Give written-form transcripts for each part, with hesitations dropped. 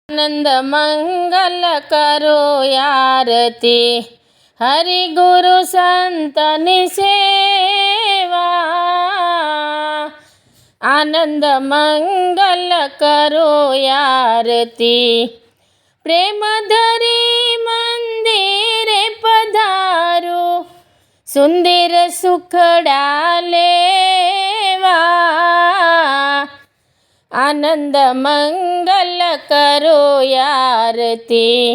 आनंद मंगल करो आरती, हरि गुरु संतनि सेवा। आनंद मंगल करो आरती, प्रेम धरी मंदिरे पधारो, सुंदर सुखड़ा लेवा। आनंद मंगल करो आरती,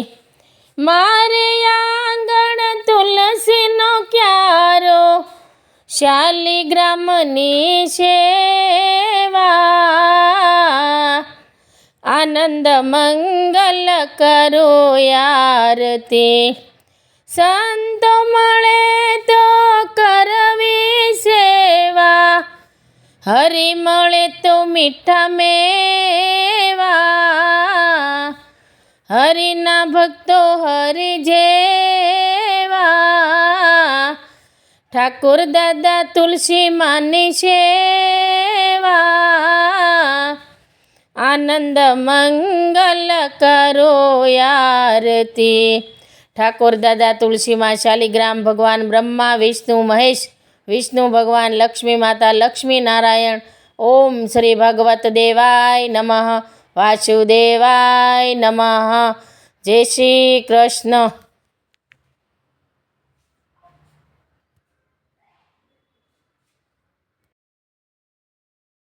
मारे आंगण तुलसी नो क्यारो, शालिग्रामनी सेवा। आनंद मंगल करो आरती, संतो मळे तो करवी सेवा, हरि मळे तो मीठा मेवा। हरिना भक्तो हरि जेवा, ठाकुर दादा तुलसी मानी सेवा। आनंद मंगल करो आरती, ठाकुर दादा तुलसी माँ, शालिग्राम भगवान ब्रह्मा विष्णु महेश, विष्णु भगवान लक्ष्मी माता लक्ष्मी नारायण। ओम श्री भगवत देवाय नमः, वासुदेवाय नमः। जय श्री कृष्ण।